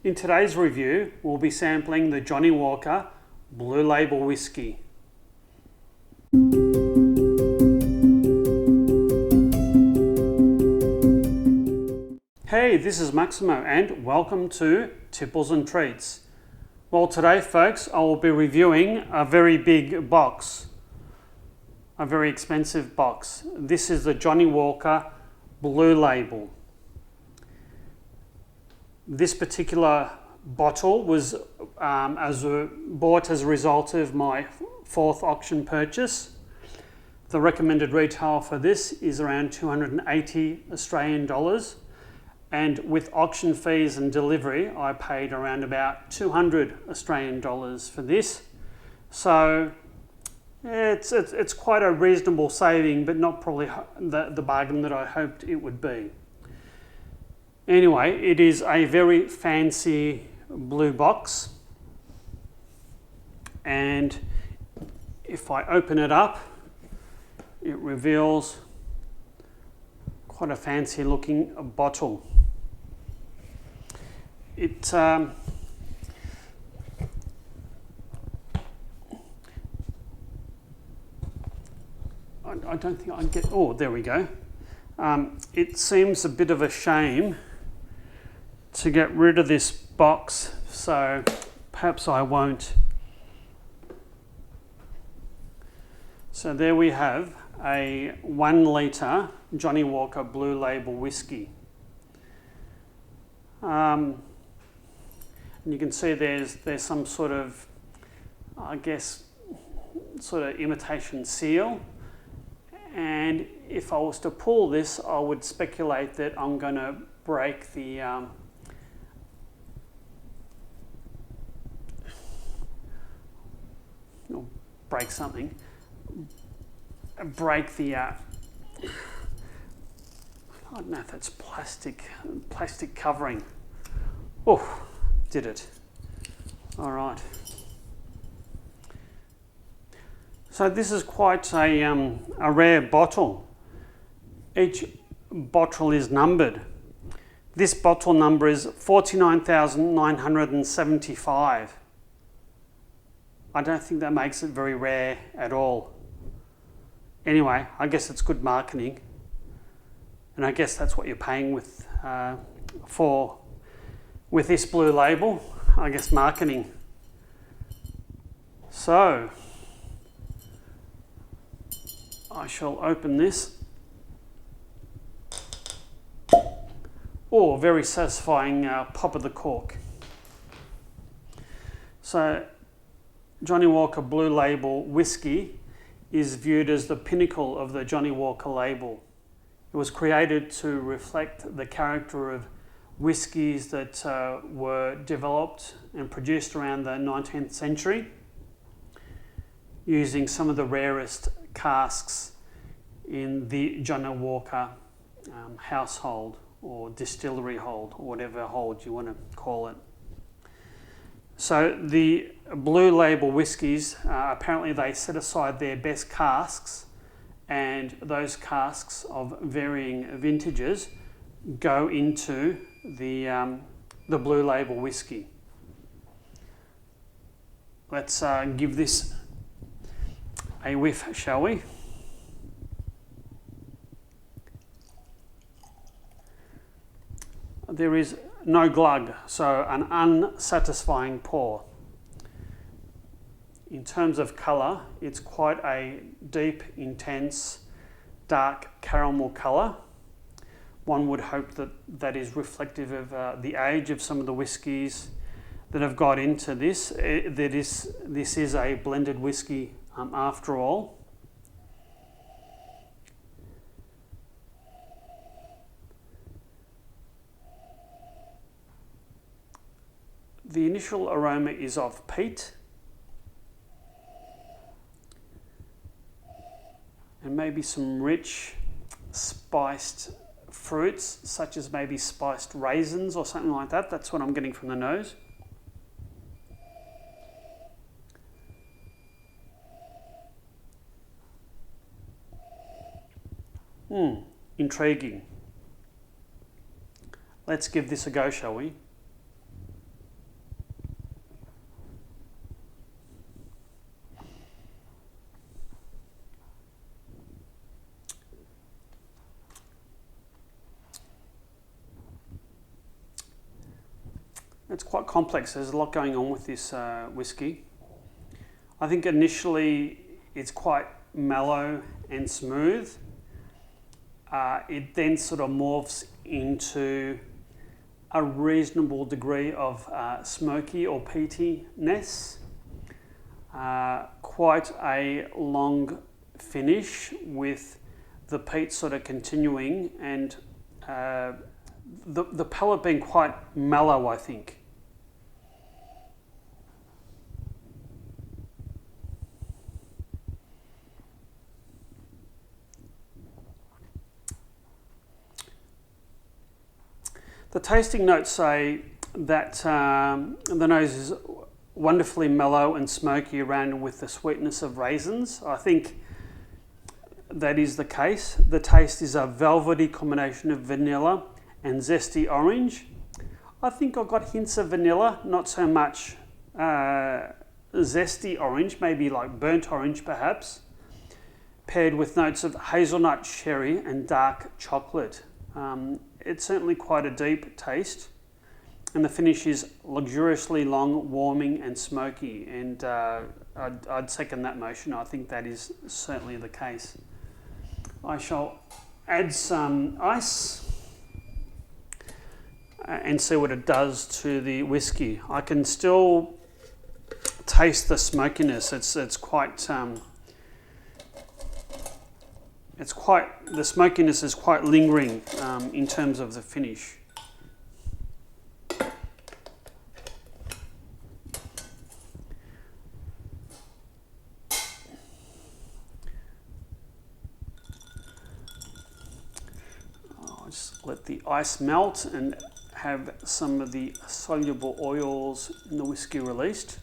In today's review, we'll be sampling the Johnnie Walker Blue Label Whisky. Hey, this is Maximo and welcome to Tipples and Treats. Well, today folks, I will be reviewing a very big box, a very expensive box. This is the Johnnie Walker Blue Label. This particular bottle was bought as a result of my fourth auction purchase. The recommended retail for this is around 280 Australian dollars, and with auction fees and delivery I paid around about 200 Australian dollars for this. So it's quite a reasonable saving, but not probably the bargain that I hoped it would be. Anyway, it is a very fancy blue box, and if I open it up, it reveals quite a fancy looking bottle. I don't think I can get, oh, there we go. It seems a bit of a shame to get rid of this box, so perhaps I won't. So there we have a 1 litre Johnnie Walker Blue Label Whisky. And you can see there's some sort of, I guess, sort of imitation seal. And if I was to pull this, I would speculate that I'm going to break the break something. Break the I don't know if that's plastic covering. Oh, did it. All right. So this is quite a rare bottle. Each bottle is numbered. This bottle number is 49,975. I don't think that makes it very rare at all. Anyway, I guess it's good marketing, and I guess that's what you're paying with this blue label. I guess marketing. So I shall open this. Oh, very satisfying pop of the cork. So Johnnie Walker Blue Label Whisky is viewed as the pinnacle of the Johnnie Walker label. It was created to reflect the character of whiskies that were developed and produced around the 19th century, using some of the rarest casks in the Johnnie Walker household or distillery hold, or whatever hold you want to call it. So the Blue Label whiskies, apparently they set aside their best casks, and those casks of varying vintages go into the Blue Label whiskey. Let's give this a whiff, shall we? There is no glug, so an unsatisfying pour. In terms of colour, it's quite a deep, intense, dark caramel colour. One would hope that that is reflective of the age of some of the whiskies that have got into this. This is a blended whisky after all. The initial aroma is of peat and maybe some rich spiced fruits, such as maybe spiced raisins or something like that. That's what I'm getting from the nose. Intriguing. Let's give this a go, shall we? It's quite complex. There's a lot going on with this whiskey. I think initially it's quite mellow and smooth. It then sort of morphs into a reasonable degree of smoky or peatiness. Quite a long finish with the peat sort of continuing, and the palate being quite mellow, I think. The tasting notes say that the nose is wonderfully mellow and smoky, around with the sweetness of raisins. I think that is the case. The taste is a velvety combination of vanilla and zesty orange. I think I got hints of vanilla, not so much zesty orange, maybe like burnt orange perhaps, paired with notes of hazelnut, cherry and dark chocolate. It's certainly quite a deep taste, and the finish is luxuriously long, warming and smoky, and I'd second that motion. I think that is certainly the case. I shall add some ice and see what it does to the whiskey. I can still taste the smokiness. It's quite the smokiness is quite lingering in terms of the finish. I'll just let the ice melt and have some of the soluble oils in the whiskey released.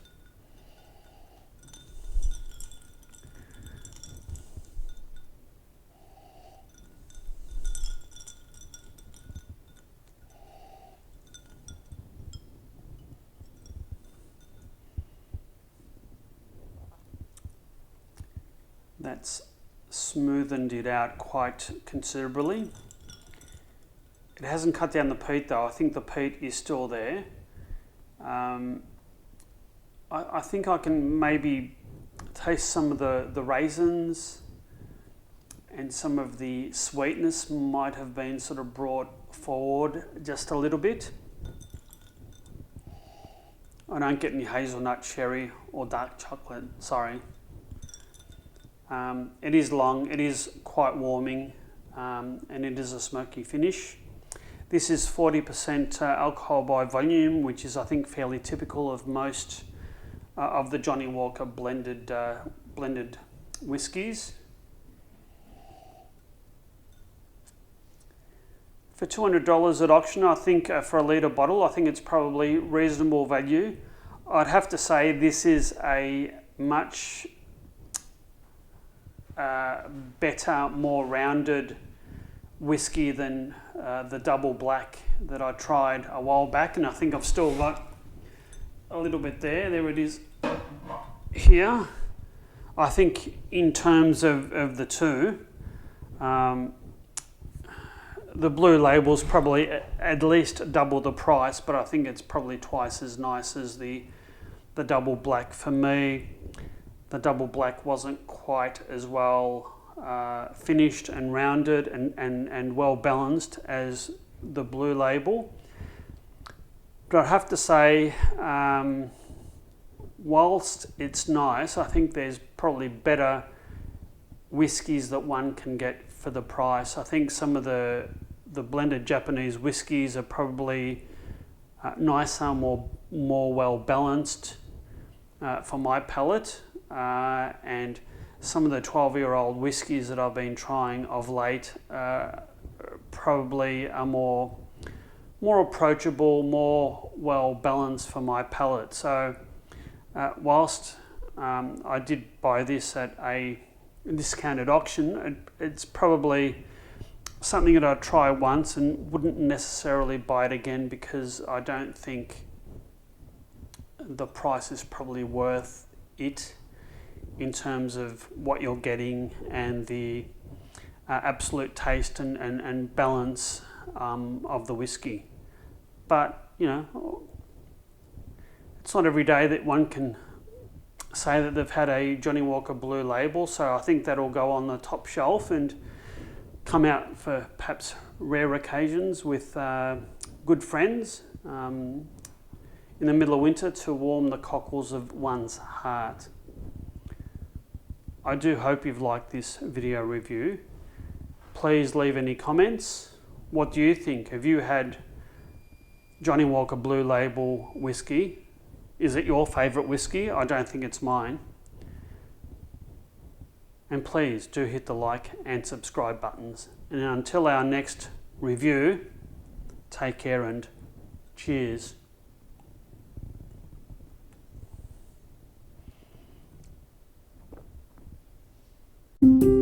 That's smoothened it out quite considerably. It hasn't cut down the peat though. I think the peat is still there. I think I can maybe taste some of the raisins, and some of the sweetness might have been sort of brought forward just a little bit. I don't get any hazelnut, cherry or dark chocolate, sorry. It is long, it is quite warming, and it is a smoky finish. This is 40% alcohol by volume, which is I think fairly typical of most of the Johnnie Walker blended whiskies. For $200 at auction, I think for a litre bottle, I think it's probably reasonable value. I'd have to say this is a much better, more rounded whiskey than the double black that I tried a while back, and I think I've still got a little bit there. There it is here. I think in terms of the two, the Blue Label's probably at least double the price, but I think it's probably twice as nice as the double black. For me, the double black wasn't quite as well finished and rounded and well balanced as the Blue Label. But I have to say, whilst it's nice, I think there's probably better whiskies that one can get for the price. I think some of the blended Japanese whiskies are probably nicer, more well balanced for my palate, and some of the 12-year-old whiskies that I've been trying of late probably are more approachable, more well balanced for my palate. So whilst I did buy this at a discounted auction, it's probably something that I'd try once and wouldn't necessarily buy it again, because I don't think the price is probably worth it in terms of what you're getting and the absolute taste and balance of the whiskey. But, you know, it's not every day that one can say that they've had a Johnnie Walker Blue Label, so I think that'll go on the top shelf and come out for perhaps rare occasions with good friends in the middle of winter to warm the cockles of one's heart. I do hope you've liked this video review. Please leave any comments. What do you think? Have you had Johnnie Walker Blue Label whiskey? Is it your favourite whiskey? I don't think it's mine. And please do hit the like and subscribe buttons. And until our next review, take care and cheers. Thank you.